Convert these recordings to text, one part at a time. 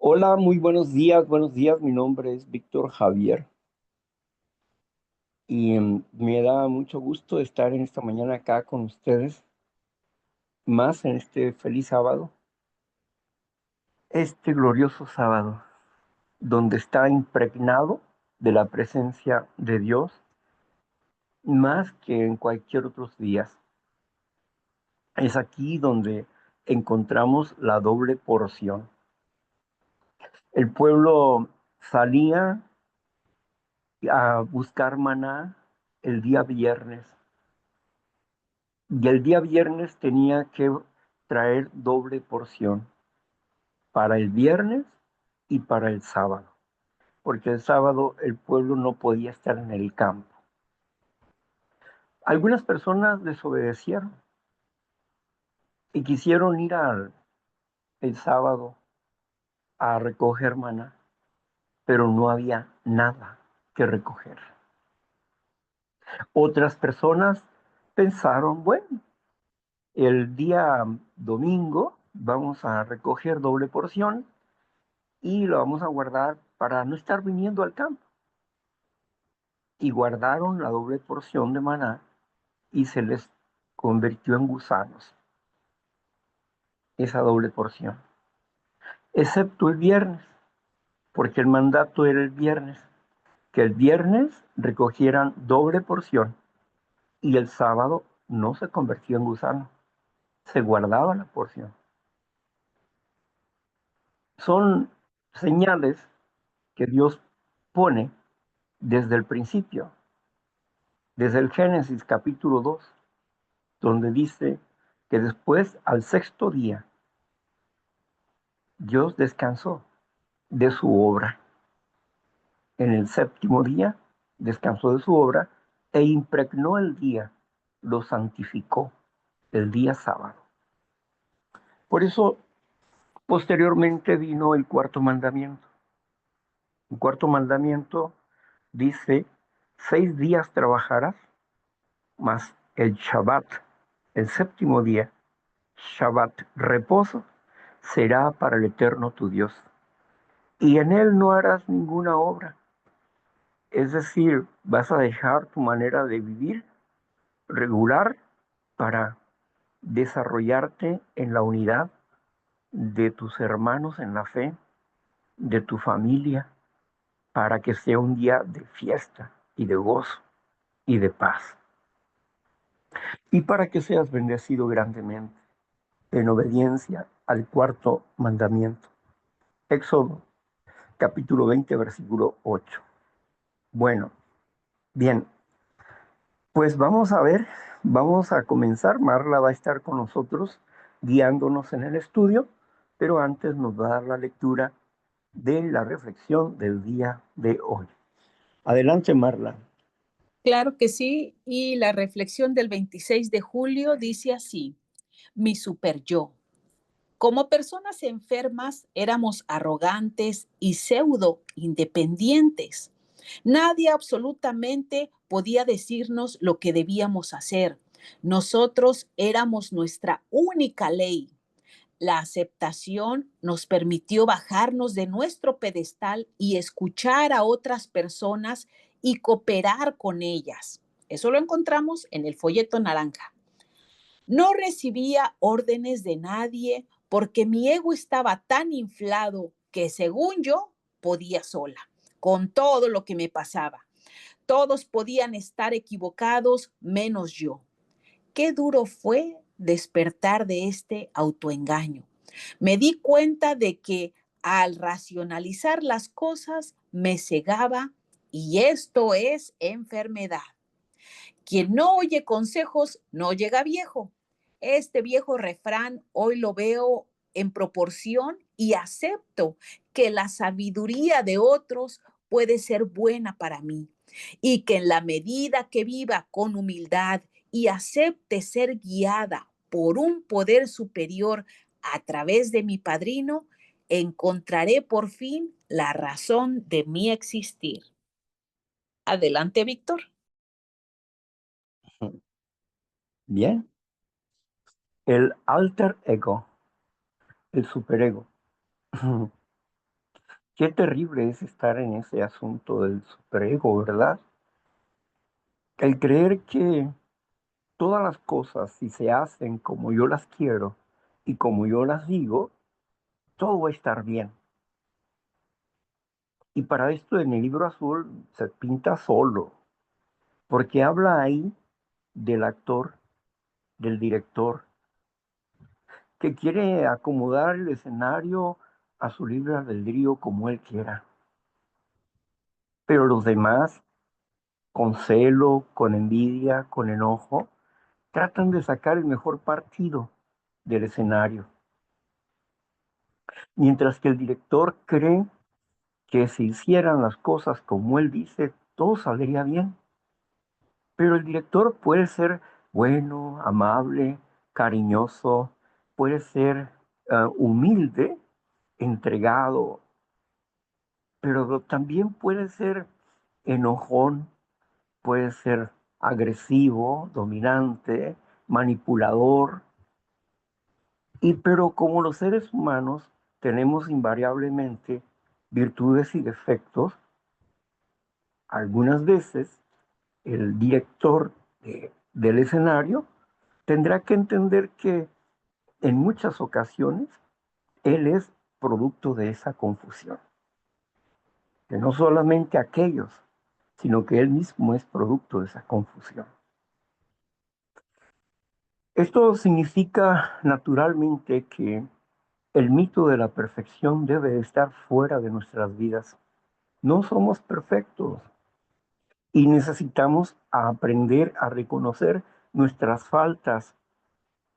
Hola, muy buenos días, buenos días. Mi nombre es Víctor Javier y me da mucho gusto estar en esta mañana acá con ustedes, más en este feliz sábado, este glorioso sábado, donde está impregnado de la presencia de Dios más que en cualquier otros días. Es aquí donde encontramos la doble porción. El pueblo salía a buscar maná el día viernes. Y el día viernes tenía que traer doble porción para el viernes y para el sábado, porque el sábado el pueblo no podía estar en el campo. Algunas personas desobedecieron y quisieron ir el sábado a recoger maná, pero no había nada que recoger. Otras personas pensaron, bueno, el día domingo vamos a recoger doble porción y lo vamos a guardar para no estar viniendo al campo. Y guardaron la doble porción de maná y se les convirtió en gusanos esa doble porción, excepto el viernes, porque el mandato era el viernes, que el viernes recogieran doble porción y el sábado no se convirtió en gusano, se guardaba la porción. Son señales que Dios pone desde el principio, desde el Génesis capítulo 2, donde dice que después, al sexto día, Dios descansó de su obra. En el séptimo día descansó de su obra e impregnó el día, lo santificó, el día sábado. Por eso, posteriormente vino el cuarto mandamiento. El cuarto mandamiento dice, 6 días trabajarás, más el Shabbat, el séptimo día, Shabbat, reposo, será para el Eterno tu Dios. Y en él no harás ninguna obra. Es decir, vas a dejar tu manera de vivir regular para desarrollarte en la unidad de tus hermanos en la fe, de tu familia, para que sea un día de fiesta y de gozo y de paz. Y para que seas bendecido grandemente en obediencia al cuarto mandamiento. Éxodo capítulo 20, versículo 8. Bueno, bien, pues vamos a ver, vamos a comenzar. Marla va a estar con nosotros guiándonos en el estudio, pero antes nos va a dar la lectura de la reflexión del día de hoy. Adelante, Marla. Claro que sí, y la reflexión del 26 de julio dice así: mi super yo. Como personas enfermas éramos arrogantes y pseudo independientes. Nadie absolutamente podía decirnos lo que debíamos hacer. Nosotros éramos nuestra única ley. La aceptación nos permitió bajarnos de nuestro pedestal y escuchar a otras personas y cooperar con ellas. Eso lo encontramos en el folleto naranja. No recibía órdenes de nadie porque mi ego estaba tan inflado que, según yo, podía sola, con todo lo que me pasaba. Todos podían estar equivocados menos yo. Qué duro fue despertar de este autoengaño. Me di cuenta de que al racionalizar las cosas me cegaba, y esto es enfermedad. Quien no oye consejos no llega viejo. Este viejo refrán hoy lo veo en proporción y acepto que la sabiduría de otros puede ser buena para mí, y que en la medida que viva con humildad y acepte ser guiada por un poder superior a través de mi padrino, encontraré por fin la razón de mi existir. Adelante, Víctor. Bien. El alter ego, el superego. Qué terrible es estar en ese asunto del superego, ¿verdad? El creer que todas las cosas, si se hacen como yo las quiero y como yo las digo, todo va a estar bien. Y para esto en el libro azul se pinta solo, porque habla ahí del actor, del director, que quiere acomodar el escenario a su libre albedrío como él quiera. Pero los demás, con celo, con envidia, con enojo, tratan de sacar el mejor partido del escenario. Mientras que el director cree que si hicieran las cosas como él dice, todo saldría bien. Pero el director puede ser bueno, amable, cariñoso, puede ser humilde, entregado, pero también puede ser enojón, puede ser agresivo, dominante, manipulador. Y pero como los seres humanos tenemos invariablemente virtudes y defectos, algunas veces el director del escenario tendrá que entender que en muchas ocasiones él es producto de esa confusión, que no solamente aquellos, sino que él mismo es producto de esa confusión. Esto significa naturalmente que el mito de la perfección debe estar fuera de nuestras vidas. No somos perfectos y necesitamos aprender a reconocer nuestras faltas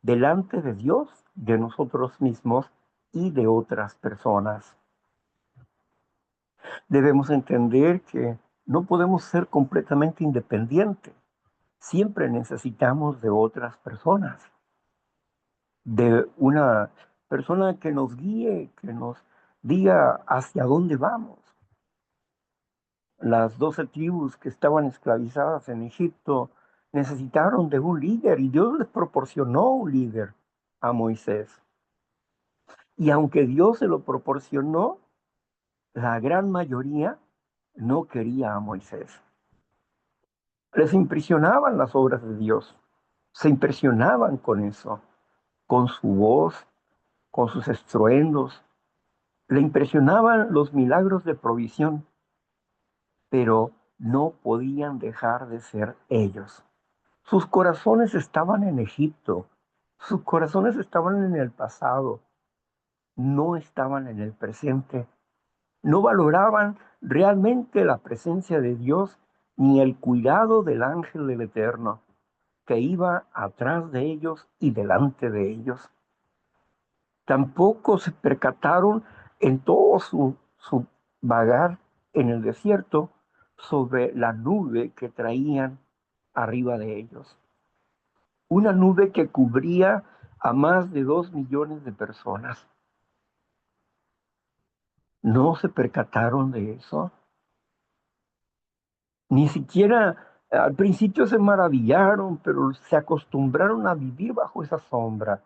delante de Dios, de nosotros mismos y de otras personas. Debemos entender que no podemos ser completamente independientes. Siempre necesitamos de otras personas, de una persona que nos guíe, que nos diga hacia dónde vamos. Las 12 tribus que estaban esclavizadas en Egipto necesitaron de un líder y Dios les proporcionó un líder a Moisés. Y aunque Dios se lo proporcionó, la gran mayoría no quería a Moisés. Les impresionaban las obras de Dios, se impresionaban con eso, con su voz, con sus estruendos, le impresionaban los milagros de provisión, pero no podían dejar de ser ellos. Sus corazones estaban en Egipto, sus corazones estaban en el pasado, no estaban en el presente, no valoraban realmente la presencia de Dios ni el cuidado del ángel del Eterno que iba atrás de ellos y delante de ellos. Tampoco se percataron en todo su vagar en el desierto sobre la nube que traían arriba de ellos. Una nube que cubría a más de 2 millones de personas. ¿No se percataron de eso? Ni siquiera al principio se maravillaron, pero se acostumbraron a vivir bajo esa sombra.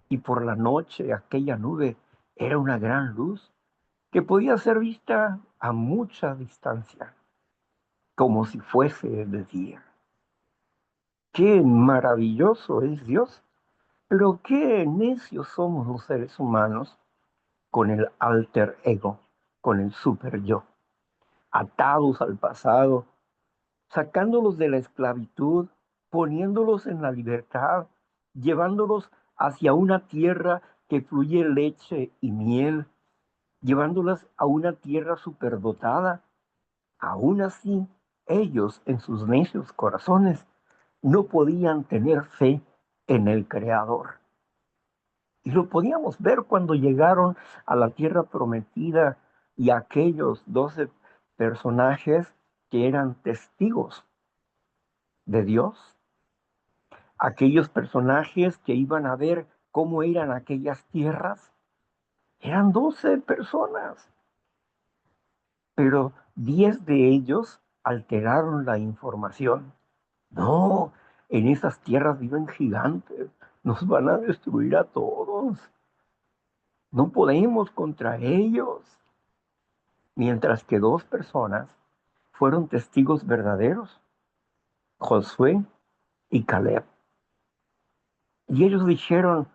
Y por la noche aquella nube era una gran luz que podía ser vista a mucha distancia, como si fuese de día. Qué maravilloso es Dios, pero qué necios somos los seres humanos con el alter ego, con el super yo, atados al pasado, sacándolos de la esclavitud, poniéndolos en la libertad, llevándolos hacia una tierra que fluye leche y miel, llevándolas a una tierra superdotada. Aún así, ellos en sus necios corazones no podían tener fe en el Creador. Y lo podíamos ver cuando llegaron a la tierra prometida y aquellos 12 personajes que eran testigos de Dios, aquellos personajes que iban a ver cómo eran aquellas tierras, eran 12 personas, pero 10 de ellos alteraron la información. No, en esas tierras viven gigantes, nos van a destruir a todos, no podemos contra ellos. mientras que dos personas fueron testigos verdaderos, Josué y Caleb. Y ellos dijeron,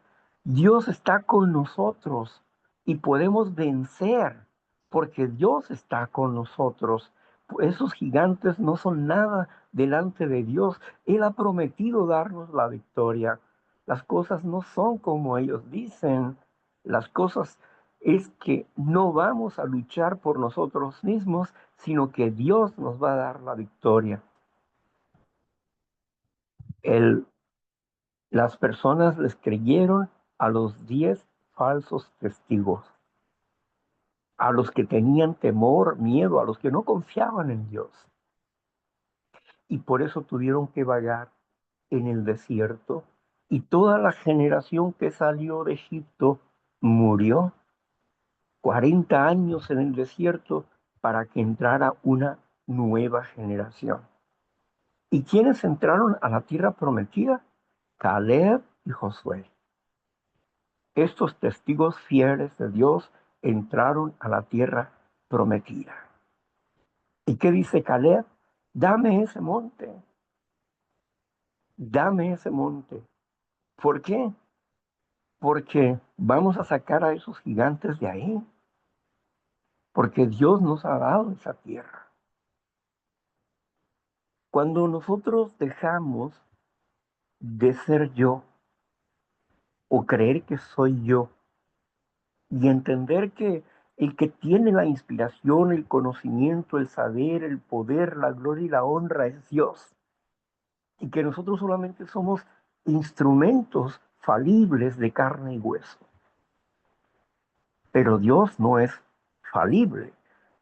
Dios está con nosotros y podemos vencer porque Dios está con nosotros. Esos gigantes no son nada delante de Dios. Él ha prometido darnos la victoria. Las cosas no son como ellos dicen. Las cosas es que no vamos a luchar por nosotros mismos, sino que Dios nos va a dar la victoria. El Las personas les creyeron a los 10 falsos testigos, a los que tenían temor, miedo, a los que no confiaban en Dios. Y por eso tuvieron que vagar en el desierto. Y toda la generación que salió de Egipto murió. 40 años en el desierto para que entrara una nueva generación. ¿Y quiénes entraron a la tierra prometida? Caleb y Josué. Estos testigos fieles de Dios entraron a la tierra prometida. ¿Y qué dice Caleb? Dame ese monte, dame ese monte. ¿Por qué? Porque vamos a sacar a esos gigantes de ahí, porque Dios nos ha dado esa tierra. Cuando nosotros dejamos de ser yo o creer que soy yo y entender que el que tiene la inspiración, el conocimiento, el saber, el poder, la gloria y la honra es Dios. Y que nosotros solamente somos instrumentos falibles de carne y hueso. Pero Dios no es falible.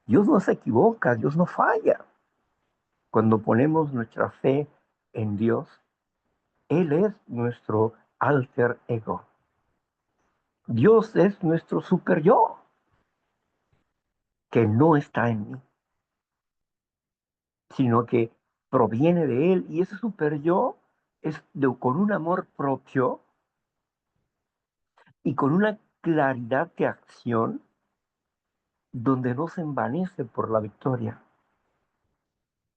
Dios no se equivoca, Dios no falla. Cuando ponemos nuestra fe en Dios, Él es nuestro alter ego. Dios es nuestro super yo, que no está en mí, sino que proviene de Él. Y ese super yo es con un amor propio y con una claridad de acción donde no se envanece por la victoria.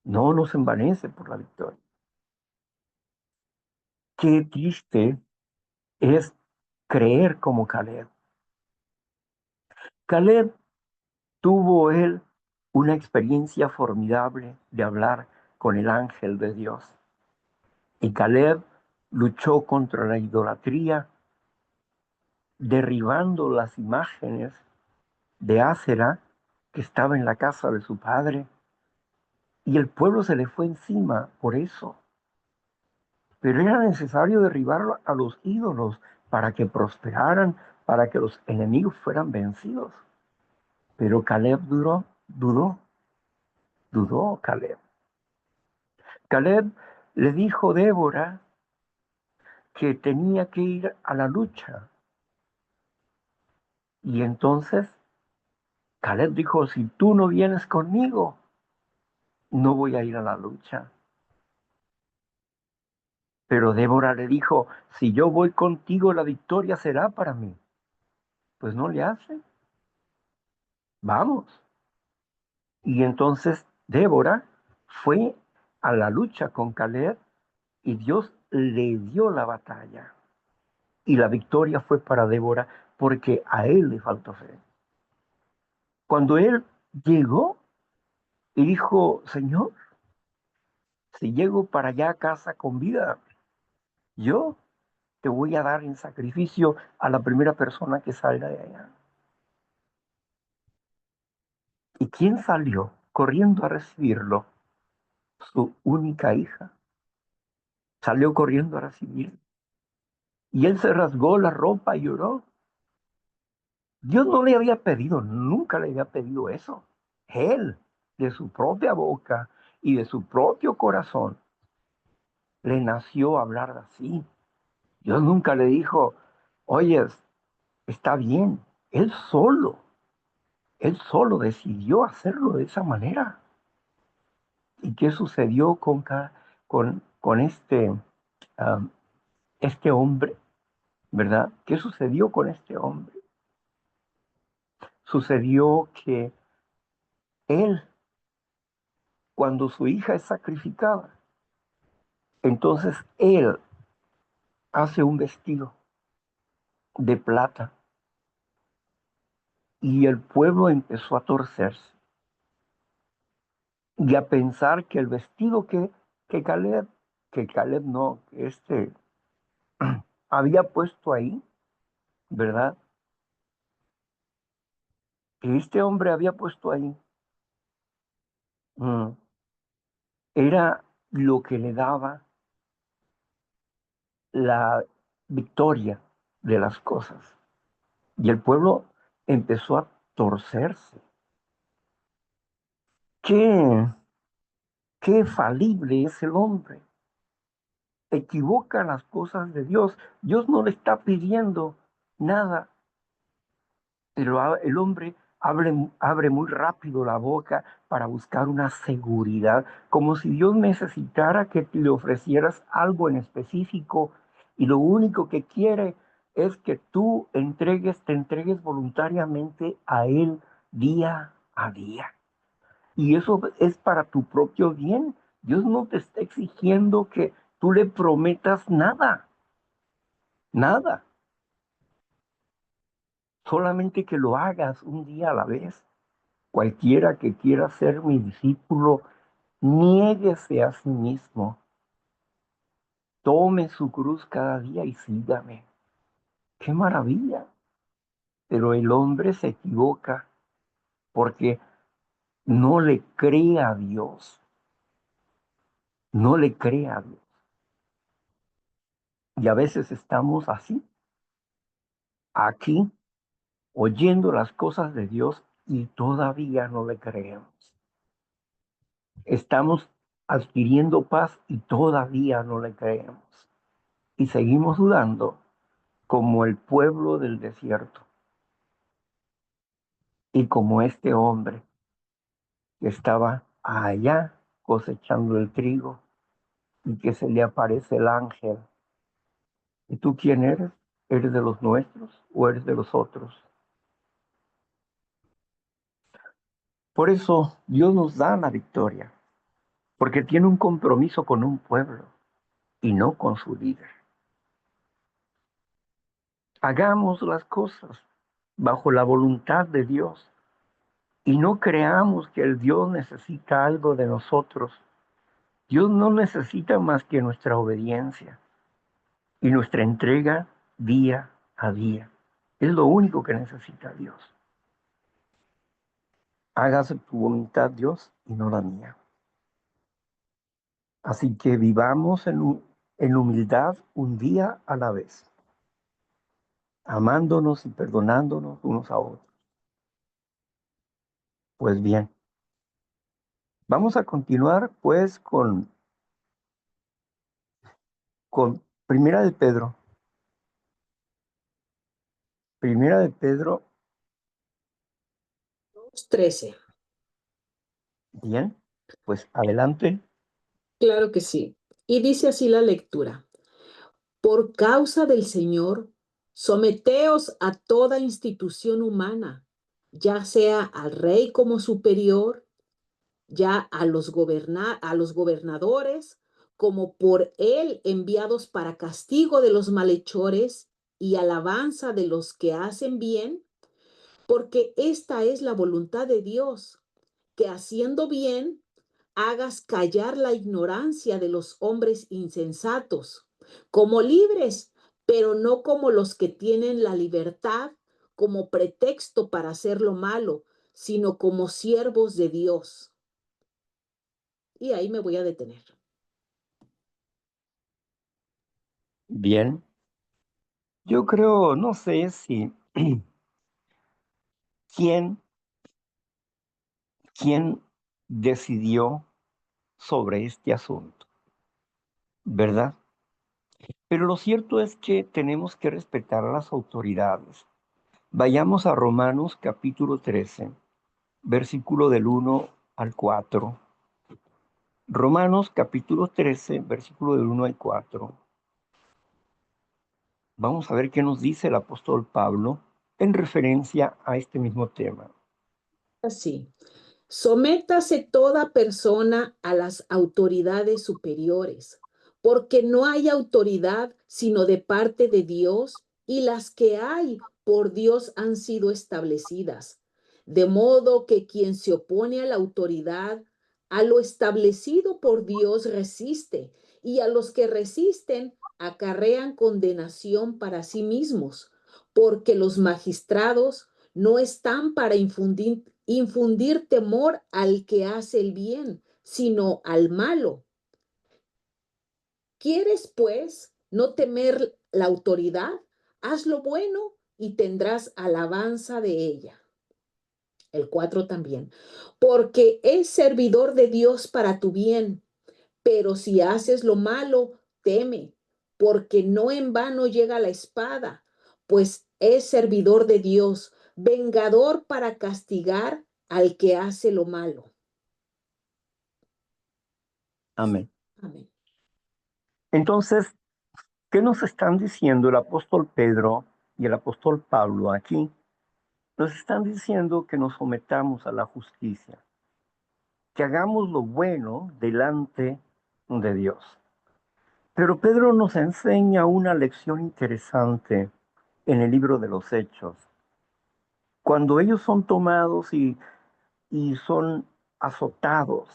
No se envanece por la victoria. Qué triste es creer como Caleb. Caleb tuvo él una experiencia formidable de hablar con el ángel de Dios. Y Caleb luchó contra la idolatría, derribando las imágenes de Ásera que estaba en la casa de su padre. Y el pueblo se le fue encima por eso. Pero era necesario derribar a los ídolos para que prosperaran, para que los enemigos fueran vencidos. Pero Caleb dudó Caleb. Caleb le dijo a Débora que tenía que ir a la lucha. Y entonces Caleb dijo, si tú no vienes conmigo, no voy a ir a la lucha. Pero Débora le dijo, si yo voy contigo, la victoria será para mí. Pues no le hace. Vamos. Y entonces Débora fue a la lucha con Caleb y Dios le dio la batalla. Y la victoria fue para Débora porque a él le faltó fe. Cuando él llegó y dijo, Señor, si llego para allá a casa con vida, yo te voy a dar en sacrificio a la primera persona que salga de allá. ¿Y quién salió corriendo a recibirlo? Su única hija. Salió corriendo a recibirlo. Y él se rasgó la ropa y lloró. Dios no le había pedido, nunca le había pedido eso. Él, de su propia boca y de su propio corazón, le nació hablar así. Dios nunca le dijo, oye, está bien. Él solo decidió hacerlo de esa manera. ¿Y qué sucedió con um, este hombre? ¿Verdad? ¿Qué sucedió con este hombre? Sucedió que Él, cuando su hija es sacrificada, entonces él hace un vestido de plata y el pueblo empezó a torcerse y a pensar que el vestido que Caleb, que Caleb no, que había puesto ahí, ¿verdad? Que este hombre había puesto ahí, mm, era lo que le daba la victoria de las cosas. Y el pueblo empezó a torcerse. Qué, qué falible es el hombre. Equivoca las cosas de Dios. Dios no le está pidiendo nada, pero el hombre abre muy rápido la boca para buscar una seguridad, como si Dios necesitara que le ofrecieras algo en específico y lo único que quiere es que tú te entregues voluntariamente a Él día a día. Y eso es para tu propio bien. Dios no te está exigiendo que tú le prometas nada, nada. Solamente que lo hagas un día a la vez. Cualquiera que quiera ser mi discípulo, niéguese a sí mismo, tome su cruz cada día y sígame. ¡Qué maravilla! Pero el hombre se equivoca porque no le cree a Dios, no le cree a Dios. Y a veces estamos así, aquí, oyendo las cosas de Dios y todavía no le creemos. Estamos adquiriendo paz y todavía no le creemos. Y seguimos dudando como el pueblo del desierto y como este hombre que estaba allá cosechando el trigo y que se le aparece el ángel. ¿Y tú quién eres? ¿Eres de los nuestros o eres de los otros? Por eso Dios nos da la victoria, porque tiene un compromiso con un pueblo y no con su líder. Hagamos las cosas bajo la voluntad de Dios y no creamos que el Dios necesita algo de nosotros. Dios no necesita más que nuestra obediencia y nuestra entrega día a día. Es lo único que necesita Dios. Hágase tu voluntad, Dios, y no la mía. Así que vivamos en humildad un día a la vez, amándonos y perdonándonos unos a otros. Pues bien, vamos a continuar pues con Primera de Pedro. Primera de Pedro, 13. bien, pues adelante. Claro que sí. Y dice así la lectura. Por causa del Señor, someteos a toda institución humana, ya sea al rey como superior, ya a los gobernadores, como por él enviados para castigo de los malhechores y alabanza de los que hacen bien, porque esta es la voluntad de Dios, que haciendo bien hagas callar la ignorancia de los hombres insensatos, como libres, pero no como los que tienen la libertad como pretexto para hacer lo malo, sino como siervos de Dios. Y ahí me voy a detener. Bien, yo creo, no sé si quién, quién decidió sobre este asunto, ¿verdad? Pero lo cierto es que tenemos que respetar a las autoridades. Vayamos a Romanos capítulo 13, versículo del 1 al 4. Romanos capítulo 13, versículo del 1 al 4. Vamos a ver qué nos dice el apóstol Pablo en referencia a este mismo tema. Así. Sométase toda persona a las autoridades superiores, porque no hay autoridad sino de parte de Dios, y las que hay por Dios han sido establecidas. De modo que quien se opone a la autoridad, a lo establecido por Dios resiste, y a los que resisten acarrean condenación para sí mismos, porque los magistrados no están para infundir temor al que hace el bien, sino al malo. ¿Quieres, pues, no temer la autoridad? Haz lo bueno y tendrás alabanza de ella. El 4 también. Porque es servidor de Dios para tu bien, pero si haces lo malo, teme, porque no en vano llega la espada, pues es servidor de Dios, vengador para castigar al que hace lo malo. Amén. Amén. Entonces, ¿qué nos están diciendo el apóstol Pedro y el apóstol Pablo aquí? Nos están diciendo que nos sometamos a la justicia, que hagamos lo bueno delante de Dios. Pero Pedro nos enseña una lección interesante en el libro de los Hechos. Cuando ellos son tomados y son azotados,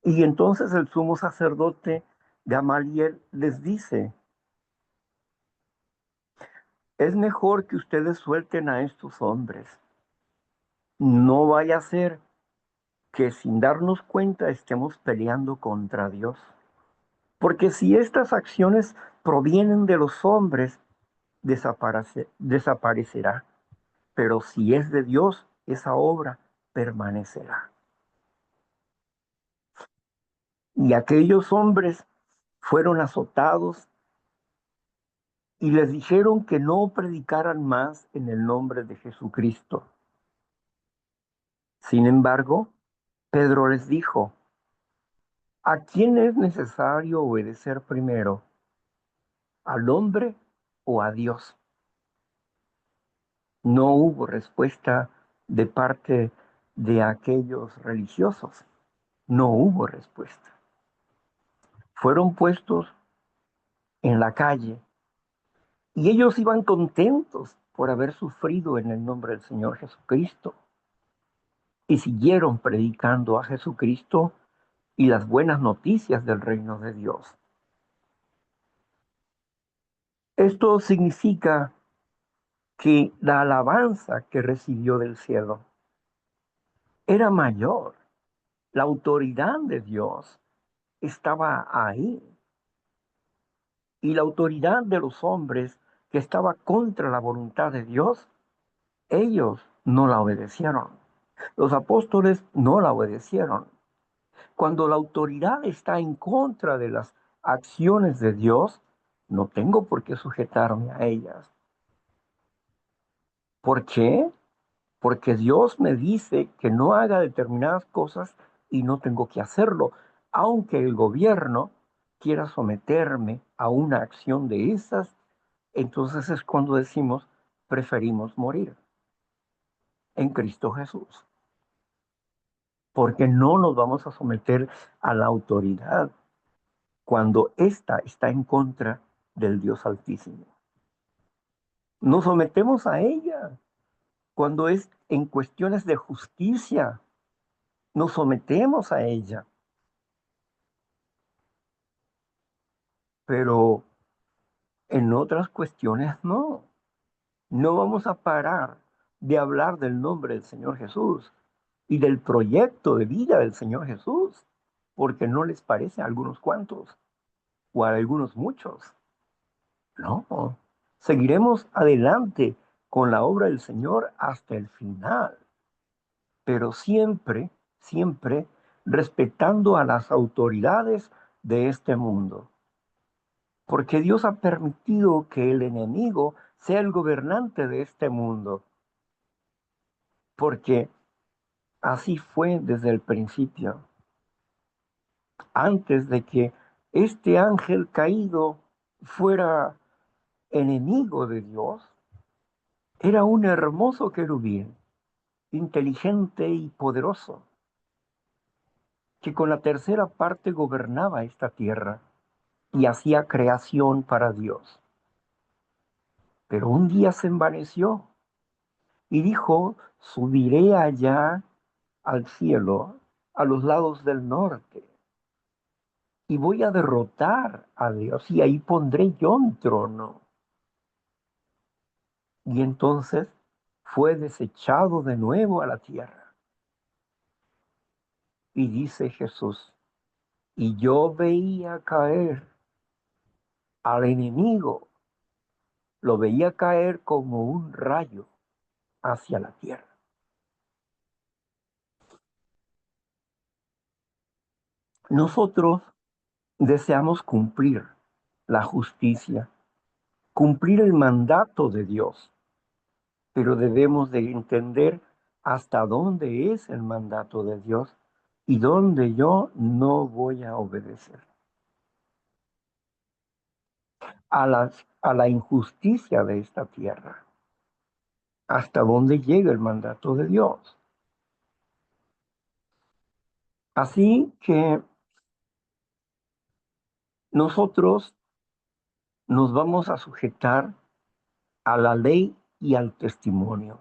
y entonces el sumo sacerdote Gamaliel les dice, es mejor que ustedes suelten a estos hombres. No vaya a ser que sin darnos cuenta estemos peleando contra Dios. Porque si estas acciones provienen de los hombres, desaparecerá. Pero si es de Dios, esa obra permanecerá. Y aquellos hombres fueron azotados y les dijeron que no predicaran más en el nombre de Jesucristo. Sin embargo, Pedro les dijo, ¿a quién es necesario obedecer primero? ¿Al hombre o a Dios? No hubo respuesta de parte de aquellos religiosos. No hubo respuesta. Fueron puestos en la calle y ellos iban contentos por haber sufrido en el nombre del Señor Jesucristo y siguieron predicando a Jesucristo y las buenas noticias del reino de Dios. Esto significa que la alabanza que recibió del cielo era mayor. La autoridad de Dios estaba ahí. Y la autoridad de los hombres que estaba contra la voluntad de Dios, ellos no la obedecieron. Los apóstoles no la obedecieron. Cuando la autoridad está en contra de las acciones de Dios, no tengo por qué sujetarme a ellas. ¿Por qué? Porque Dios me dice que no haga determinadas cosas y no tengo que hacerlo, aunque el gobierno quiera someterme a una acción de esas. Entonces es cuando decimos, preferimos morir en Cristo Jesús, porque no nos vamos a someter a la autoridad cuando ésta está en contra del Dios Altísimo. Nos sometemos a ella cuando es en cuestiones de justicia, nos sometemos a ella, pero en otras cuestiones no. No vamos a parar de hablar del nombre del Señor Jesús y del proyecto de vida del Señor Jesús, porque no les parece a algunos cuantos o a algunos muchos. No, seguiremos adelante con la obra del Señor hasta el final, pero siempre, siempre respetando a las autoridades de este mundo, porque Dios ha permitido que el enemigo sea el gobernante de este mundo, porque así fue desde el principio. Antes de que este ángel caído fuera enemigo de Dios, era un hermoso querubín, inteligente y poderoso, que con la tercera parte gobernaba esta tierra y hacía creación para Dios. Pero un día se envaneció y dijo, subiré allá al cielo, a los lados del norte, y voy a derrotar a Dios, y ahí pondré yo mi trono. Y entonces fue desechado de nuevo a la tierra. Y dice Jesús, y yo veía caer al enemigo, lo veía caer como un rayo hacia la tierra. Nosotros deseamos cumplir la justicia, cumplir el mandato de Dios, pero debemos de entender hasta dónde es el mandato de Dios y dónde yo no voy a obedecer. A la injusticia de esta tierra, hasta dónde llega el mandato de Dios. Así que nosotros nos vamos a sujetar a la ley y al testimonio.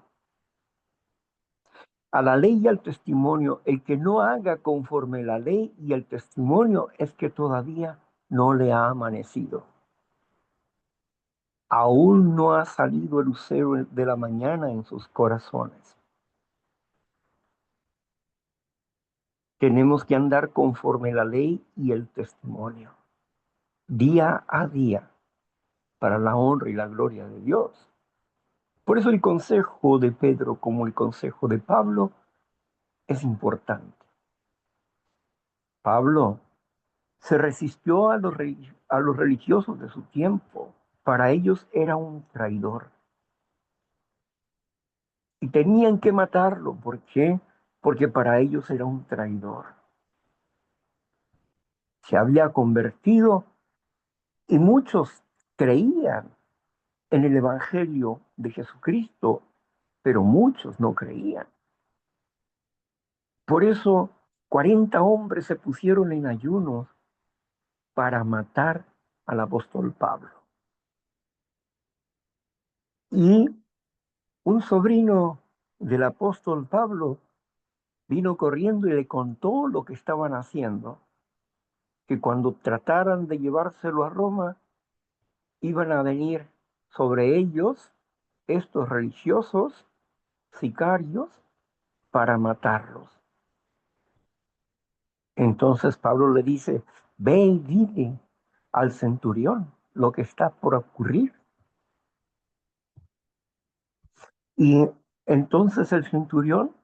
A la ley y al testimonio, el que no haga conforme la ley y el testimonio es que todavía no le ha amanecido. Aún no ha salido el lucero de la mañana en sus corazones. Tenemos que andar conforme la ley y el testimonio, día a día, para la honra y la gloria de Dios. Por eso el consejo de Pedro, como el consejo de Pablo, es importante. Pablo se resistió a los religiosos de su tiempo. Para ellos era un traidor. Y tenían que matarlo. ¿Por qué? Porque para ellos era un traidor. Se había convertido y muchos creían en el Evangelio de Jesucristo, pero muchos no creían. Por eso 40 hombres se pusieron en ayunos para matar al apóstol Pablo. Y un sobrino del apóstol Pablo vino corriendo y le contó lo que estaban haciendo, que cuando trataran de llevárselo a Roma, iban a venir sobre ellos estos religiosos sicarios para matarlos. Entonces Pablo le dice, ve y dile al centurión lo que está por ocurrir. Y entonces el centurión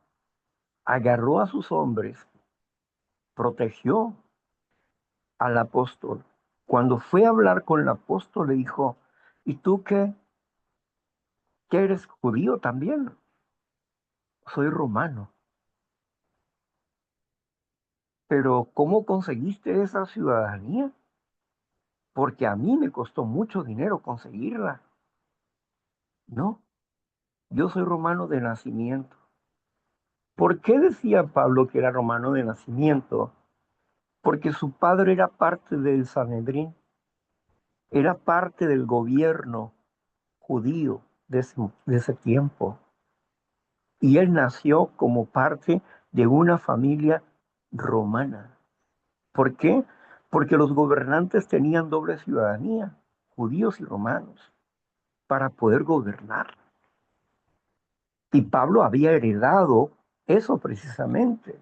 agarró a sus hombres, protegió al apóstol. Cuando fue a hablar con el apóstol, le dijo, ¿y tú qué? ¿Qué eres judío también? Soy romano. Pero ¿cómo conseguiste esa ciudadanía? Porque a mí me costó mucho dinero conseguirla. No, yo soy romano de nacimiento. ¿Por qué decía Pablo que era romano de nacimiento? Porque su padre era parte del Sanedrín, era parte del gobierno judío de ese tiempo. Y él nació como parte de una familia romana. ¿Por qué? Porque los gobernantes tenían doble ciudadanía, judíos y romanos, para poder gobernar. Y Pablo había heredado eso precisamente.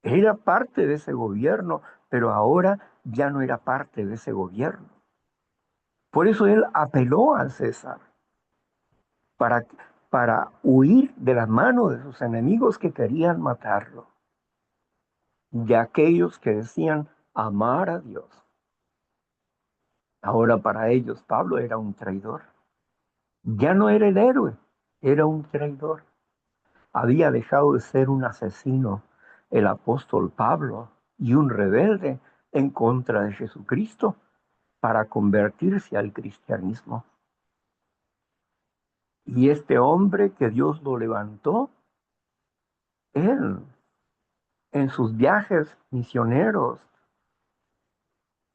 Era parte de ese gobierno, pero ahora ya no era parte de ese gobierno. Por eso él apeló al César para, para huir de la mano de sus enemigos que querían matarlo, de aquellos que decían amar a Dios. Ahora para ellos Pablo era un traidor. Ya no era el héroe, era un traidor. Había dejado de ser un asesino, el apóstol Pablo, y un rebelde en contra de Jesucristo para convertirse al cristianismo. Y este hombre que Dios lo levantó, Él, en sus viajes misioneros,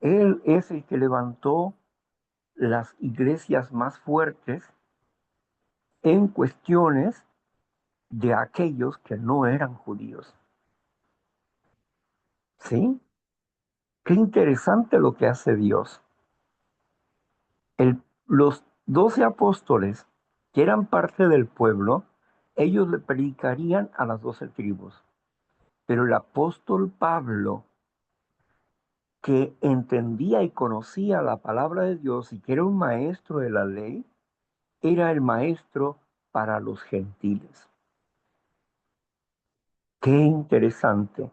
él es el que levantó las iglesias más fuertes en cuestiones de aquellos que no eran judíos. ¿Sí? Qué interesante lo que hace Dios. Los 12 apóstoles, que eran parte del pueblo, ellos le predicarían a las 12 tribus. Pero el apóstol Pablo, que entendía y conocía la palabra de Dios y que era un maestro de la ley, era el maestro para los gentiles. Qué interesante.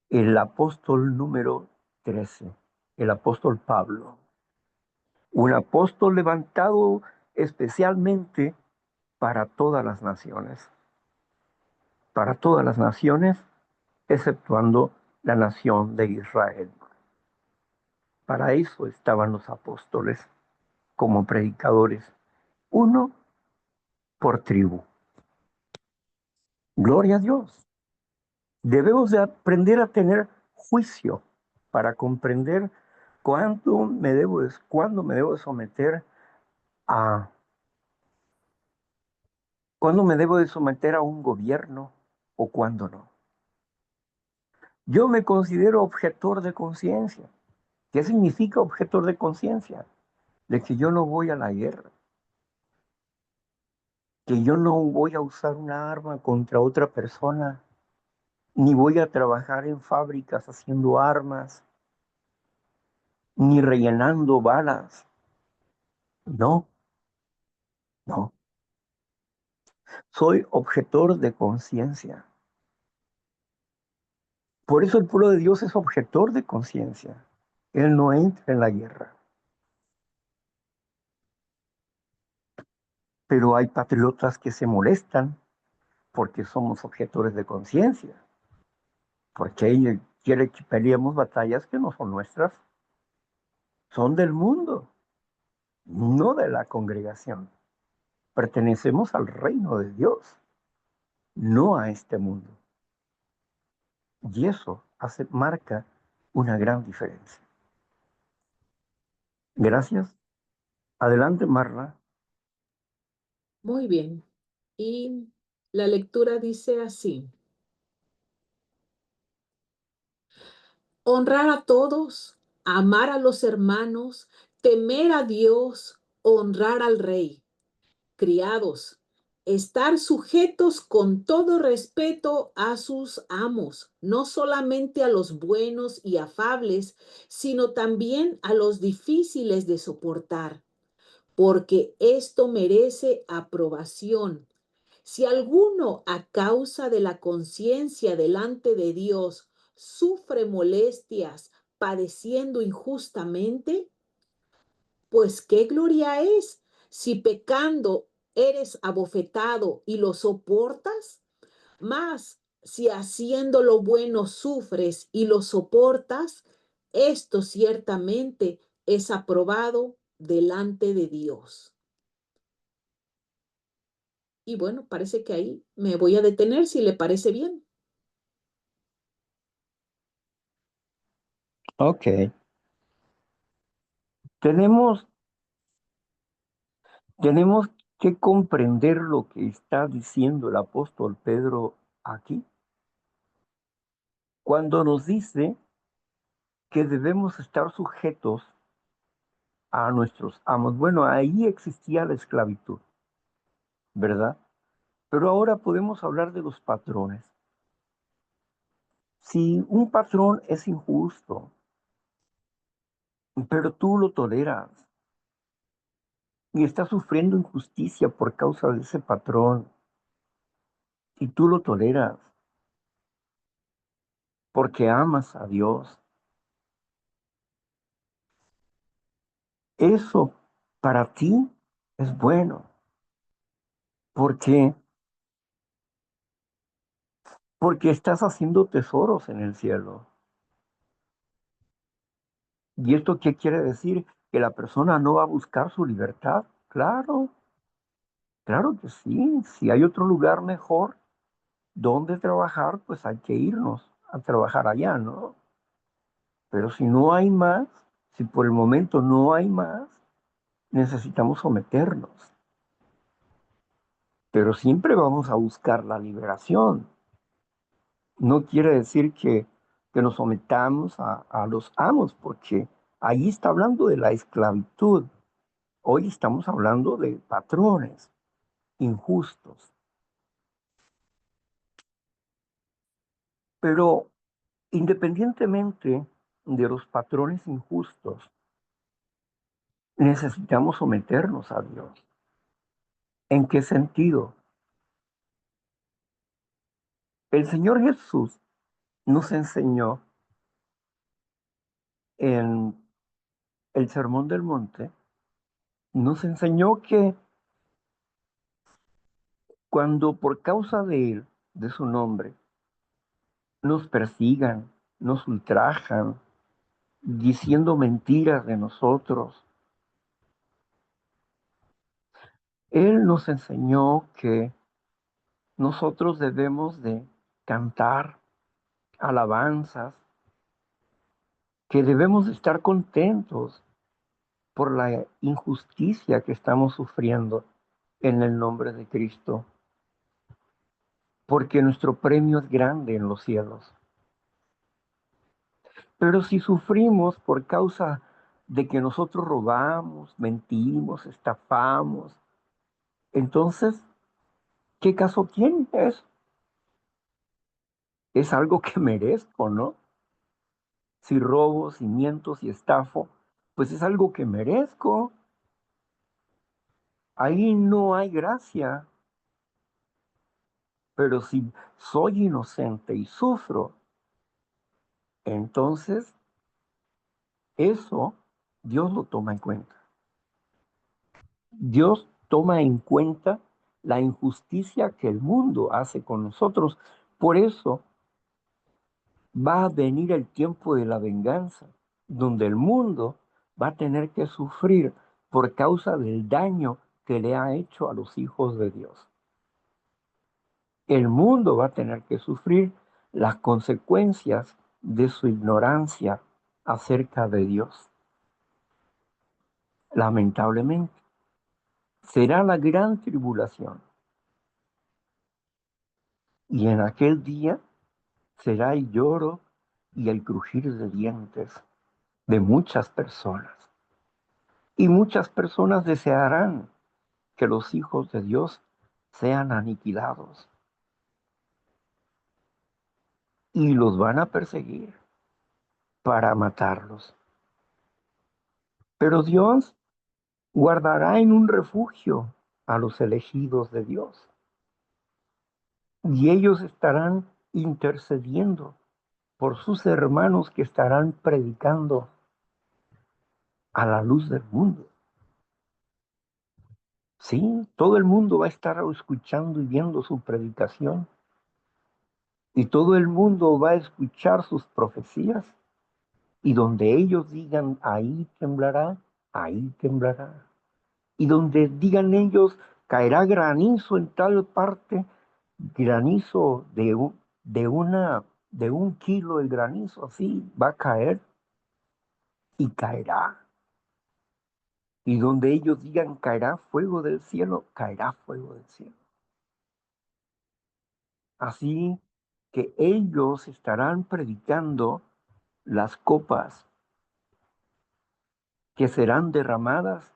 El apóstol número 13, el apóstol Pablo, un apóstol levantado especialmente para todas las naciones, exceptuando la nación de Israel. Para eso estaban los apóstoles como predicadores, uno por tribu. Gloria a Dios. Debemos de aprender a tener juicio para comprender cuándo me debo de someter a, cuándo me debo de someter a un gobierno o cuándo no. Yo me considero objetor de conciencia. ¿Qué significa objetor de conciencia? De que yo no voy a la guerra, que yo no voy a usar una arma contra otra persona, ni voy a trabajar en fábricas haciendo armas, ni rellenando balas. No, no. Soy objetor de conciencia. Por eso el pueblo de Dios es objetor de conciencia. Él no entra en la guerra. Pero hay patriotas que se molestan porque somos objetores de conciencia, porque ella quiere que peleemos batallas que no son nuestras, son del mundo, no de la congregación. Pertenecemos al reino de Dios, no a este mundo. Y eso marca una gran diferencia. Gracias. Adelante, Marla. Muy bien. Y la lectura dice así: honrar a todos, amar a los hermanos, temer a Dios, honrar al rey. Criados, estar sujetos con todo respeto a sus amos, no solamente a los buenos y afables, sino también a los difíciles de soportar, porque esto merece aprobación. Si alguno a causa de la conciencia delante de Dios sufre molestias padeciendo injustamente, pues qué gloria es si pecando eres abofetado y lo soportas, más si haciendo lo bueno sufres y lo soportas, esto ciertamente es aprobado delante de Dios. Y bueno, parece que ahí me voy a detener si le parece bien. Ok. Tenemos, tenemos que comprender lo que está diciendo el apóstol Pedro aquí, cuando nos dice que debemos estar sujetos a nuestros amos. Bueno, ahí existía la esclavitud, ¿verdad? Pero ahora podemos hablar de los patrones. Si un patrón es injusto, pero tú lo toleras y estás sufriendo injusticia por causa de ese patrón, y tú lo toleras porque amas a Dios, eso para ti es bueno. ¿Por qué? Porque estás haciendo tesoros en el cielo. ¿Y esto qué quiere decir? Que la persona no va a buscar su libertad. Claro, claro que sí. Si hay otro lugar mejor, dónde trabajar, pues hay que irnos a trabajar allá, ¿no? Pero si no hay más, si por el momento no hay más, necesitamos someternos. Pero siempre vamos a buscar la liberación. No quiere decir que nos sometamos a los amos, porque ahí está hablando de la esclavitud. Hoy estamos hablando de patrones injustos. Pero independientemente de los patrones injustos, necesitamos someternos a Dios. ¿En qué sentido? El Señor Jesús nos enseñó en el Sermón del Monte, nos enseñó que cuando por causa de Él, de su nombre, nos persigan, nos ultrajan, diciendo mentiras de nosotros, Él nos enseñó que nosotros debemos de cantar alabanzas, que debemos de estar contentos por la injusticia que estamos sufriendo en el nombre de Cristo, porque nuestro premio es grande en los cielos. Pero si sufrimos por causa de que nosotros robamos, mentimos, estafamos, entonces, ¿qué caso tiene eso? Es algo que merezco, ¿no? Si robo, si miento, si estafo, pues es algo que merezco. Ahí no hay gracia. Pero si soy inocente y sufro, entonces eso Dios lo toma en cuenta. Dios toma en cuenta la injusticia que el mundo hace con nosotros. Por eso va a venir el tiempo de la venganza, donde el mundo va a tener que sufrir por causa del daño que le ha hecho a los hijos de Dios. El mundo va a tener que sufrir las consecuencias de su ignorancia acerca de Dios. Lamentablemente, será la gran tribulación. Y en aquel día será el lloro y el crujir de dientes de muchas personas. Y muchas personas desearán que los hijos de Dios sean aniquilados. Y los van a perseguir para matarlos. Pero Dios guardará en un refugio a los elegidos de Dios. Y ellos estarán intercediendo por sus hermanos que estarán predicando a la luz del mundo. Sí, todo el mundo va a estar escuchando y viendo su predicación. Y todo el mundo va a escuchar sus profecías. Y donde ellos digan, ahí temblará, ahí temblará. Y donde digan ellos, caerá granizo en tal parte, granizo de un kilo el granizo, así va a caer y caerá. Y donde ellos digan, caerá fuego del cielo, caerá fuego del cielo. Así que ellos estarán predicando las copas que serán derramadas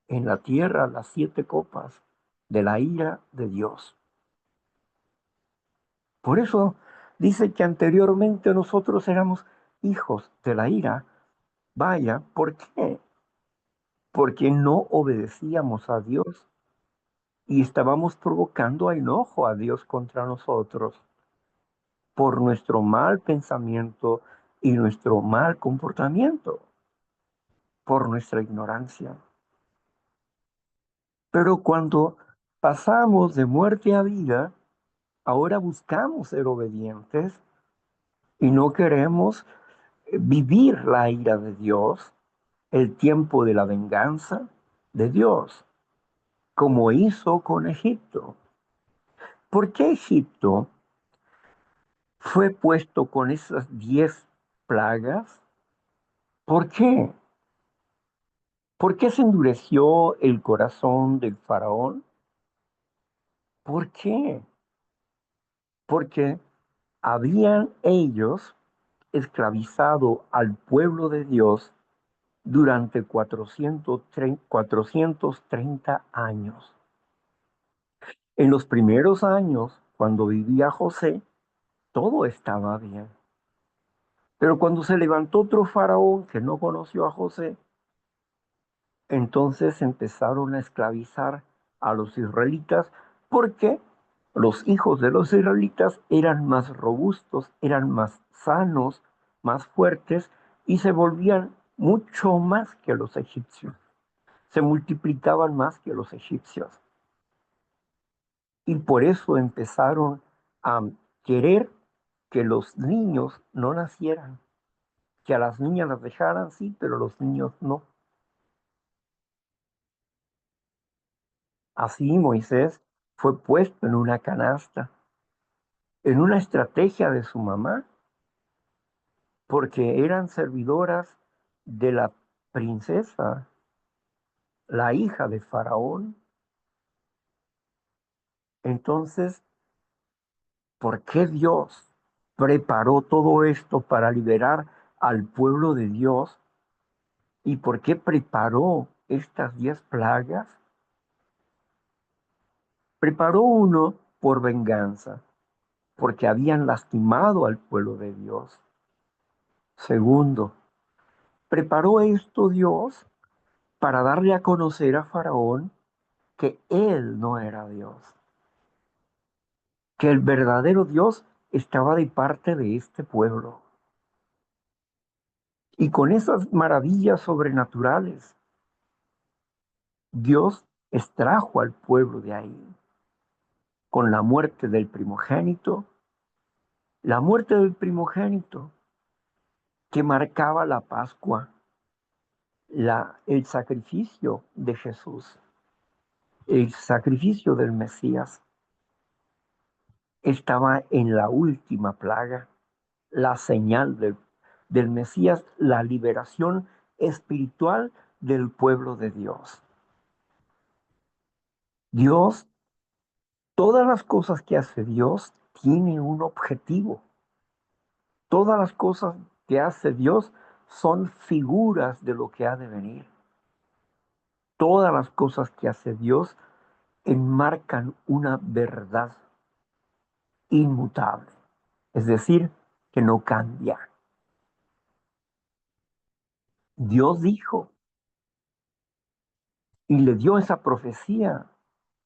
en la tierra, las 7 copas de la ira de Dios. Por eso dice que anteriormente nosotros éramos hijos de la ira. Vaya, ¿por qué? Porque no obedecíamos a Dios y estábamos provocando enojo a Dios contra nosotros por nuestro mal pensamiento y nuestro mal comportamiento, por nuestra ignorancia. Pero cuando pasamos de muerte a vida, ahora buscamos ser obedientes y no queremos vivir la ira de Dios, el tiempo de la venganza de Dios, como hizo con Egipto. ¿Por qué Egipto? fue puesto con esas 10 plagas. ¿Por qué? ¿Por qué se endureció el corazón del faraón? ¿Por qué? Porque habían ellos esclavizado al pueblo de Dios durante 430 años. En los primeros años, cuando vivía José, todo estaba bien. Pero cuando se levantó otro faraón que no conoció a José, entonces empezaron a esclavizar a los israelitas porque los hijos de los israelitas eran más robustos, eran más sanos, más fuertes y se volvían mucho más que los egipcios. Se multiplicaban más que los egipcios. Y por eso empezaron a querer que los niños no nacieran, que a las niñas las dejaran, sí, pero los niños no. Así Moisés fue puesto en una canasta, en una estrategia de su mamá, porque eran servidoras de la princesa, la hija de Faraón. Entonces, ¿por qué Dios preparó todo esto para liberar al pueblo de Dios? ¿Y por qué preparó estas 10 plagas? Preparó uno por venganza, porque habían lastimado al pueblo de Dios. Segundo, preparó esto Dios para darle a conocer a Faraón que él no era Dios, que el verdadero Dios estaba de parte de este pueblo. Y con esas maravillas sobrenaturales, Dios extrajo al pueblo de ahí. Con la muerte del primogénito, la muerte del primogénito que marcaba la Pascua, el sacrificio de Jesús, el sacrificio del Mesías, estaba en la última plaga, la señal del Mesías, la liberación espiritual del pueblo de Dios. Dios, todas las cosas que hace Dios tienen un objetivo. Todas las cosas que hace Dios son figuras de lo que ha de venir. Todas las cosas que hace Dios enmarcan una verdad inmutable, es decir, que no cambia. Dios dijo y le dio esa profecía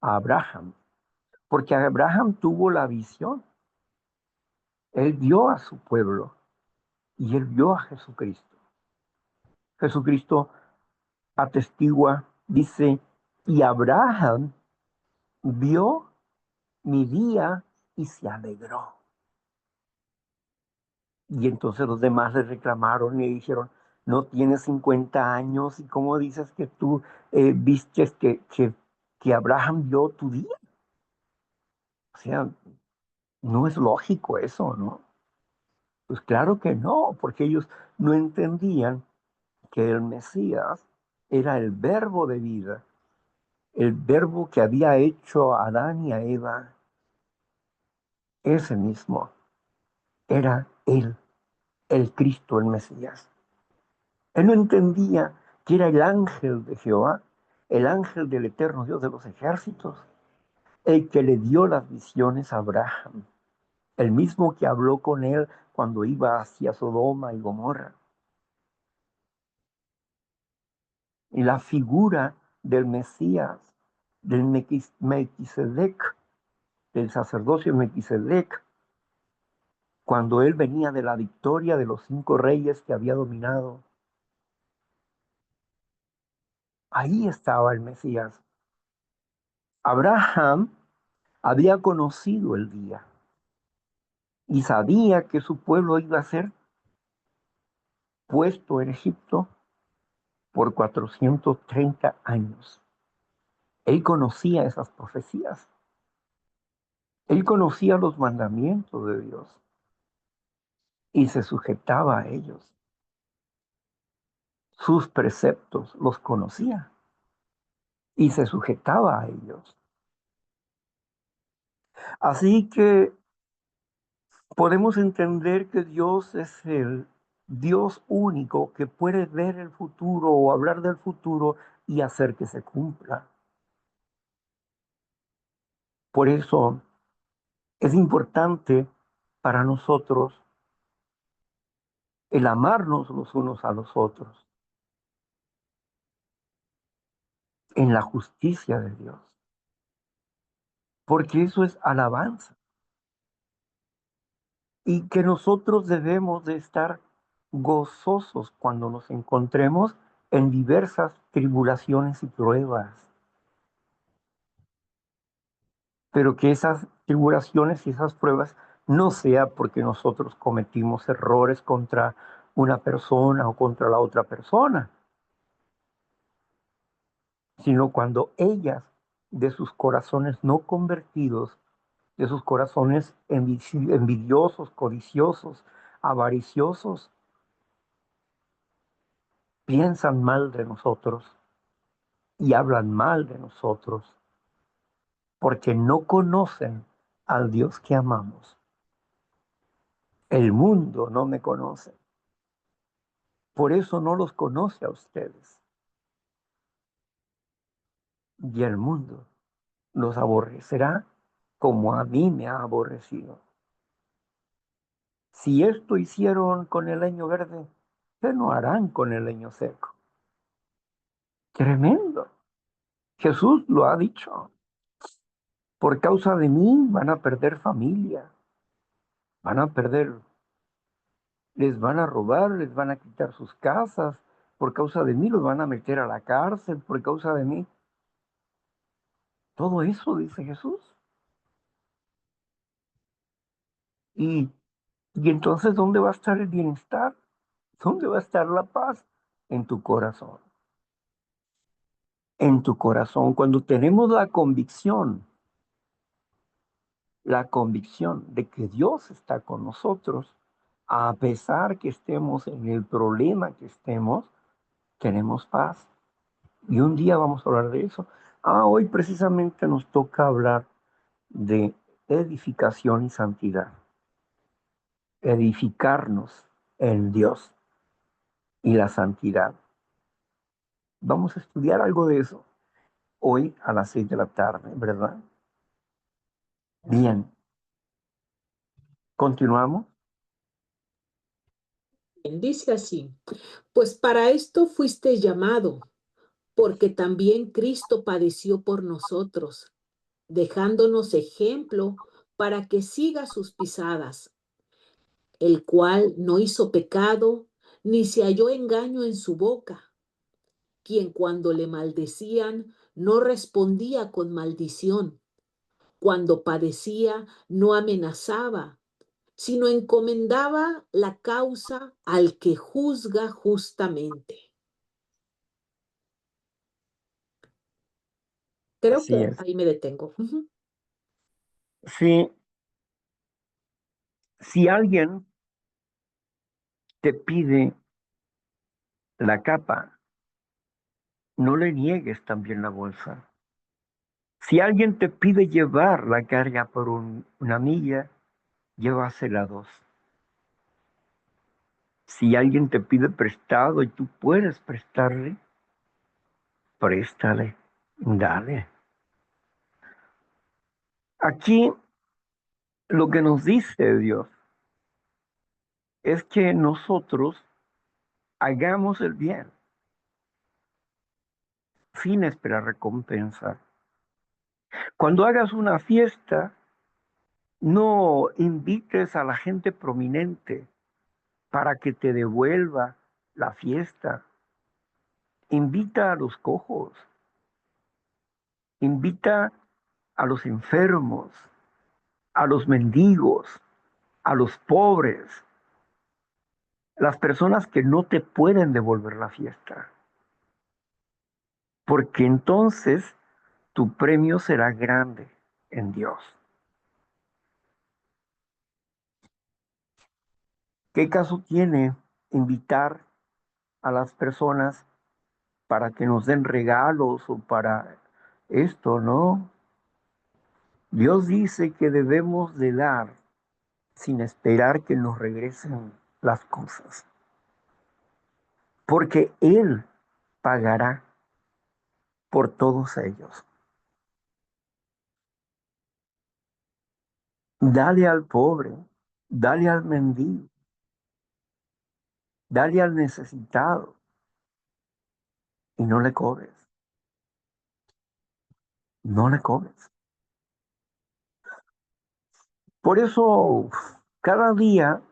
a Abraham, porque Abraham tuvo la visión. Él vio a su pueblo y él vio a Jesucristo. Jesucristo atestigua, dice, y Abraham vio mi día y se alegró. Y entonces los demás le reclamaron y dijeron, no tienes 50 años y cómo dices que tú viste que Abraham vio tu día. O sea, no es lógico eso, ¿no? Pues claro que no, porque ellos no entendían que el Mesías era el verbo de vida, el verbo que había hecho a Adán y a Eva, ese mismo, era él, el Cristo, el Mesías. Él no entendía que era el ángel de Jehová, el ángel del eterno Dios de los ejércitos, el que le dio las visiones a Abraham, el mismo que habló con él cuando iba hacia Sodoma y Gomorra. Y la figura del Mesías, del Melquisedec, del sacerdocio Melquisedec, cuando él venía de la victoria de los 5 reyes que había dominado, ahí estaba el Mesías. Abraham había conocido el día y sabía que su pueblo iba a ser puesto en Egipto por 430 años. Él conocía esas profecías. Él conocía los mandamientos de Dios. y se sujetaba a ellos. Sus preceptos los conocía y se sujetaba a ellos. Así que podemos entender que Dios es el Dios único que puede ver el futuro o hablar del futuro y hacer que se cumpla. Por eso es importante para nosotros el amarnos los unos a los otros en la justicia de Dios, porque eso es alabanza y que nosotros debemos de estar gozosos cuando nos encontremos en diversas tribulaciones y pruebas, pero que esas tribulaciones y esas pruebas no sea porque nosotros cometimos errores contra una persona o contra la otra persona, sino cuando ellas, de sus corazones no convertidos, de sus corazones envidiosos, codiciosos, avariciosos, piensan mal de nosotros y hablan mal de nosotros, porque no conocen al Dios que amamos. El mundo no me conoce, por eso no los conoce a ustedes. Y el mundo los aborrecerá como a mí me ha aborrecido. Si esto hicieron con el leño verde, ¿qué no harán con el leño seco? Tremendo. Jesús lo ha dicho. Por causa de mí van a perder familia, van a perder, les van a robar, les van a quitar sus casas. Por causa de mí los van a meter a la cárcel, por causa de mí. Todo eso dice Jesús. Y, y entonces, ¿dónde va a estar el bienestar? ¿Dónde va a estar la paz? En tu corazón. En tu corazón. Cuando tenemos la convicción de que Dios está con nosotros, a pesar que estemos en el problema que estemos, tenemos paz. Y un día vamos a hablar de eso. Hoy precisamente nos toca hablar de edificación y santidad. Edificarnos en Dios y la santidad. Vamos a estudiar algo de eso hoy a las 6 de la tarde, ¿verdad? Bien, continuamos. Dice así, pues para esto fuiste llamado, porque también Cristo padeció por nosotros, dejándonos ejemplo para que siga sus pisadas, el cual no hizo pecado, ni se halló engaño en su boca, quien cuando le maldecían no respondía con maldición, cuando padecía no amenazaba, sino encomendaba la causa al que juzga justamente. Creo Así que es. ahí me detengo. Sí, si alguien te pide la capa, no le niegues también la bolsa. Si alguien te pide llevar la carga por una milla, llévasela dos. Si alguien te pide prestado y tú puedes prestarle, préstale, dale. Aquí lo que nos dice Dios es que nosotros hagamos el bien sin esperar recompensa. Cuando hagas una fiesta, no invites a la gente prominente para que te devuelva la fiesta. Invita a los cojos, invita a los enfermos, a los mendigos, a los pobres, las personas que no te pueden devolver la fiesta. Porque entonces tu premio será grande en Dios. ¿Qué caso tiene invitar a las personas para que nos den regalos o para esto, no? Dios dice que debemos de dar sin esperar que nos regresen las cosas, porque Él pagará por todos ellos. Dale al pobre, dale al mendigo, dale al necesitado y no le cobres, no le cobres. Por eso, cada día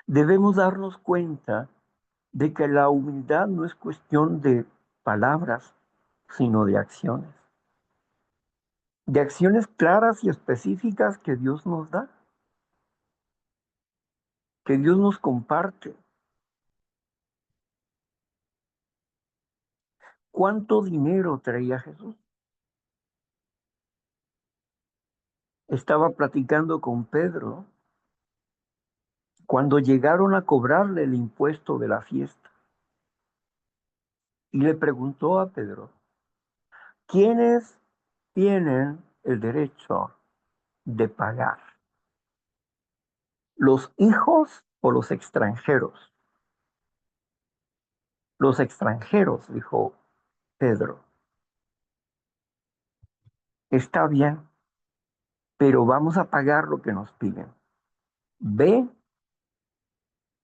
debemos darnos cuenta de que la humildad no es cuestión de palabras, sino de acciones claras y específicas que Dios nos da, que Dios nos comparte. ¿Cuánto dinero traía Jesús? Estaba platicando con Pedro cuando llegaron a cobrarle el impuesto de la fiesta y le preguntó a Pedro, ¿quiénes tienen el derecho de pagar? ¿Los hijos o los extranjeros? Los extranjeros, dijo Pedro. Está bien, pero vamos a pagar lo que nos piden. Ve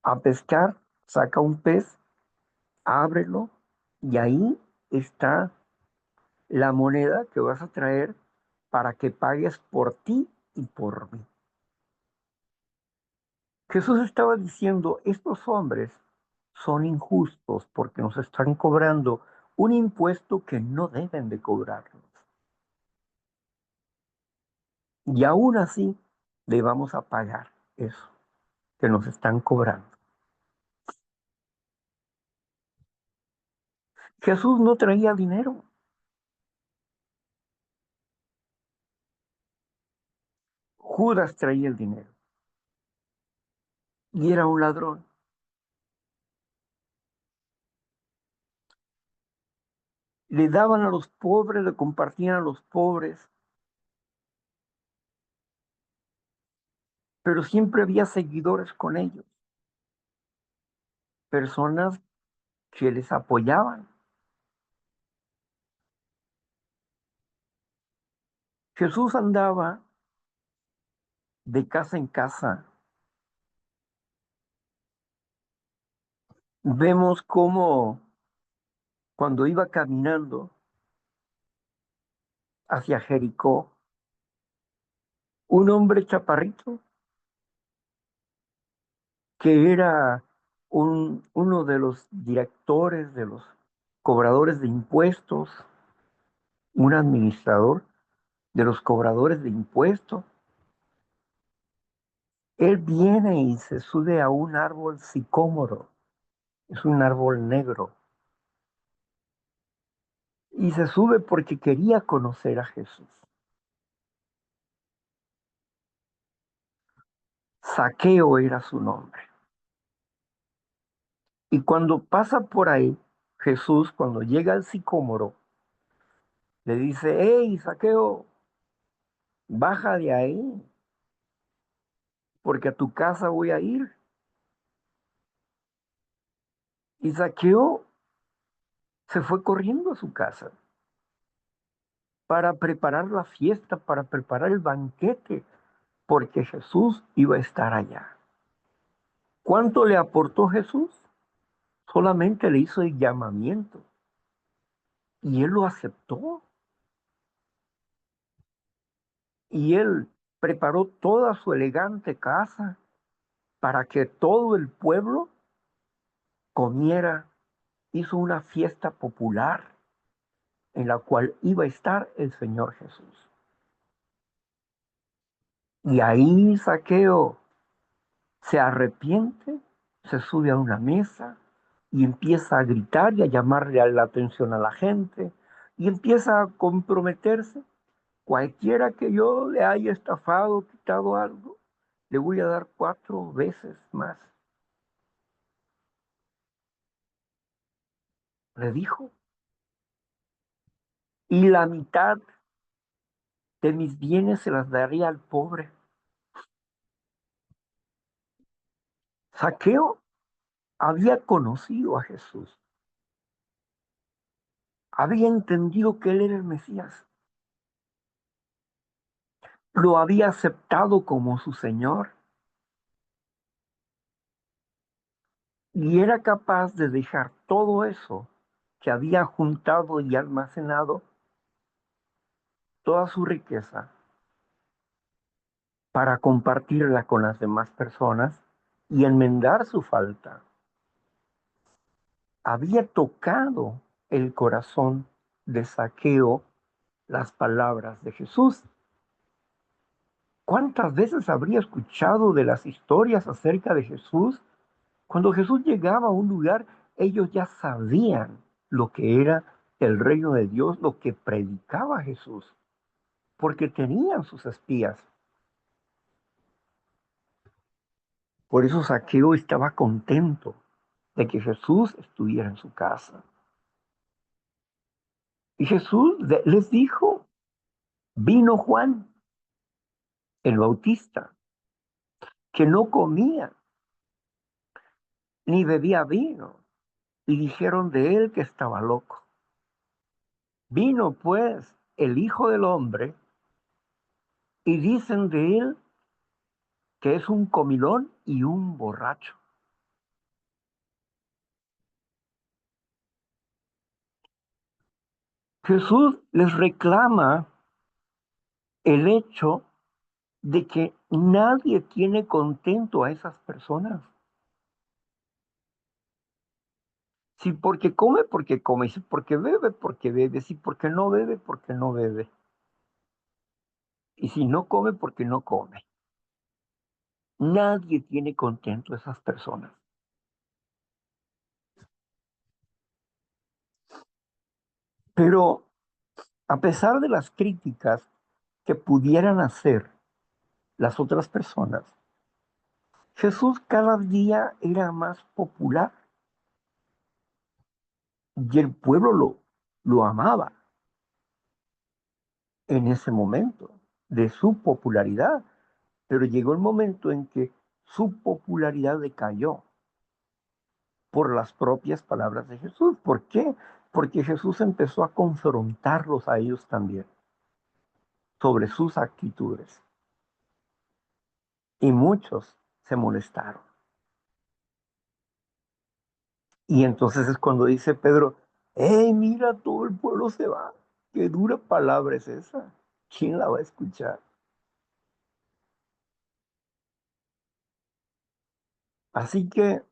a pescar, saca un pez, ábrelo y ahí está la moneda que vas a traer para que pagues por ti y por mí. Jesús estaba diciendo, estos hombres son injustos porque nos están cobrando un impuesto que no deben de cobrarnos. Y aún así le vamos a pagar eso que nos están cobrando. Jesús no traía dinero. Judas traía el dinero y era un ladrón. Le daban a los pobres, le compartían a los pobres, pero siempre había seguidores con ellos, personas que les apoyaban. Jesús andaba de casa en casa. Vemos cómo cuando iba caminando hacia Jericó, un hombre chaparrito que era uno de los directores de los cobradores de impuestos, un administrador de los cobradores de impuestos, él viene y se sube a un árbol sicómoro, es un árbol negro, y se sube porque quería conocer a Jesús. Zaqueo era su nombre. Y cuando pasa por ahí, Jesús, cuando llega al sicómoro, le dice, hey, Zaqueo, baja de ahí, porque a tu casa voy a ir. Y Zaqueo se fue corriendo a su casa para preparar la fiesta, para preparar el banquete, porque Jesús iba a estar allá. ¿Cuánto le aportó Jesús? Solamente le hizo el llamamiento y él lo aceptó. Y él preparó toda su elegante casa para que todo el pueblo comiera. Hizo una fiesta popular en la cual iba a estar el Señor Jesús. Y ahí Zaqueo se arrepiente, se sube a una mesa y empieza a gritar y a llamarle la atención a la gente y empieza a comprometerse. Cualquiera que yo le haya estafado, quitado algo, le voy a dar 4 veces más. Le dijo, y la mitad de mis bienes se las daría al pobre. Zaqueo había conocido a Jesús, había entendido que él era el Mesías, lo había aceptado como su Señor y era capaz de dejar todo eso que había juntado y almacenado, toda su riqueza, para compartirla con las demás personas y enmendar su falta. Había tocado el corazón de Zaqueo las palabras de Jesús. ¿Cuántas veces habría escuchado de las historias acerca de Jesús? Cuando Jesús llegaba a un lugar, ellos ya sabían lo que era el reino de Dios, lo que predicaba Jesús, porque tenían sus espías. Por eso Zaqueo estaba contento de que Jesús estuviera en su casa. Y Jesús les dijo, vino Juan, el Bautista, que no comía ni bebía vino, y dijeron de él que estaba loco. Vino pues el Hijo del Hombre, y dicen de él que es un comilón y un borracho. Jesús les reclama el hecho de que nadie tiene contento a esas personas. Si porque come, si porque bebe, si porque no bebe. Y si no come, porque no come. Nadie tiene contento a esas personas. Pero a pesar de las críticas que pudieran hacer las otras personas, Jesús cada día era más popular y el pueblo lo amaba en ese momento de su popularidad. Pero llegó el momento en que su popularidad decayó por las propias palabras de Jesús. ¿Por qué? Porque Jesús empezó a confrontarlos a ellos también sobre sus actitudes. Y muchos se molestaron. Y entonces es cuando dice Pedro, ¡hey, mira, todo el pueblo se va! ¡Qué dura palabra es esa! ¿Quién la va a escuchar? Así que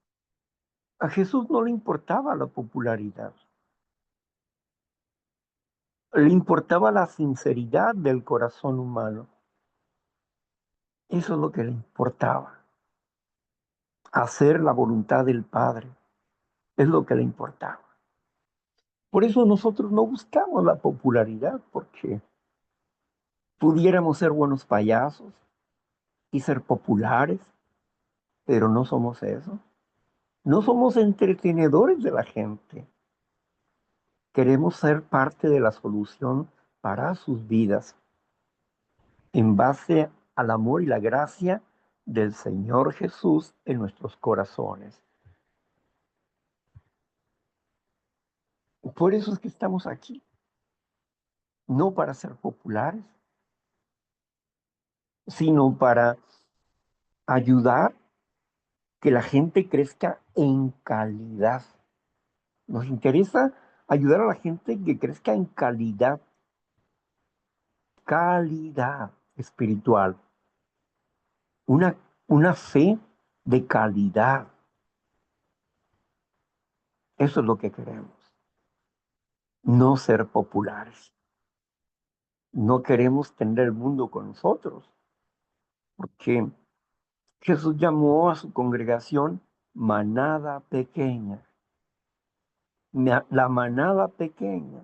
a Jesús no le importaba la popularidad, le importaba la sinceridad del corazón humano. Eso es lo que le importaba. Hacer la voluntad del Padre es lo que le importaba. Por eso nosotros no buscamos la popularidad, porque pudiéramos ser buenos payasos y ser populares, pero no somos eso. No somos entretenedores de la gente. Queremos ser parte de la solución para sus vidas en base al amor y la gracia del Señor Jesús en nuestros corazones. Por eso es que estamos aquí, no para ser populares, sino para ayudar que la gente crezca en calidad. Nos interesa ayudar a la gente que crezca en calidad espiritual, una, una fe de calidad. Eso es lo que queremos, no ser populares. No queremos tener el mundo con nosotros, porque Jesús llamó a su congregación manada pequeña. La manada pequeña,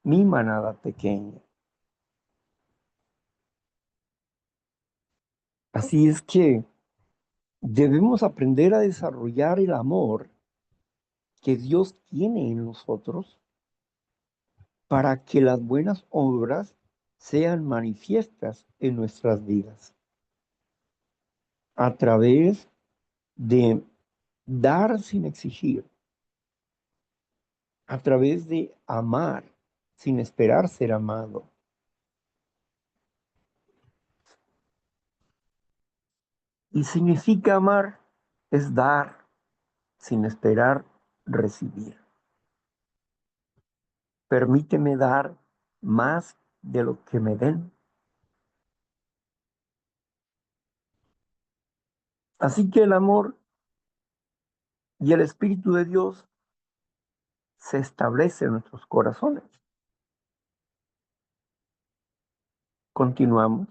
mi manada pequeña. Así es que debemos aprender a desarrollar el amor que Dios tiene en nosotros para que las buenas obras sean manifiestas en nuestras vidas a través de dar sin exigir, a través de amar sin esperar ser amado. Y significa amar es dar sin esperar recibir. Permíteme dar más de lo que me den. Así que el amor y el Espíritu de Dios se establece en nuestros corazones. Continuamos.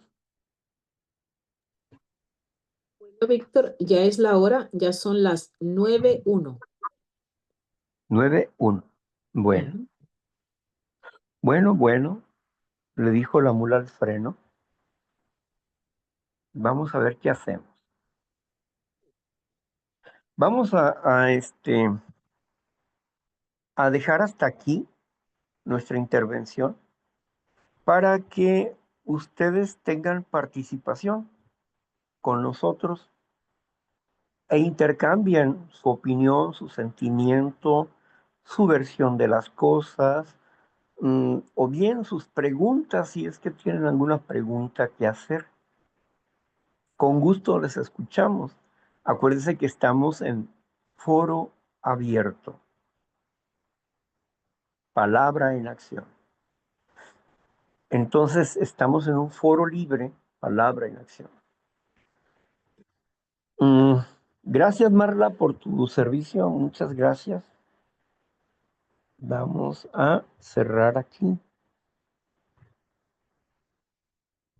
Bueno, Víctor, ya es la hora, ya son las 9:01. 9:1. Bueno, Ujú. bueno, le dijo la mula al freno. Vamos a ver qué hacemos. Vamos a dejar hasta aquí nuestra intervención para que ustedes tengan participación con nosotros e intercambien su opinión, su sentimiento, su versión de las cosas, o bien sus preguntas, si es que tienen alguna pregunta que hacer. Con gusto les escuchamos. Acuérdense que estamos en foro abierto, palabra en acción. Entonces estamos en un foro libre, palabra en acción. Mm, Gracias, Marla, por tu servicio. Muchas gracias. Vamos a cerrar aquí.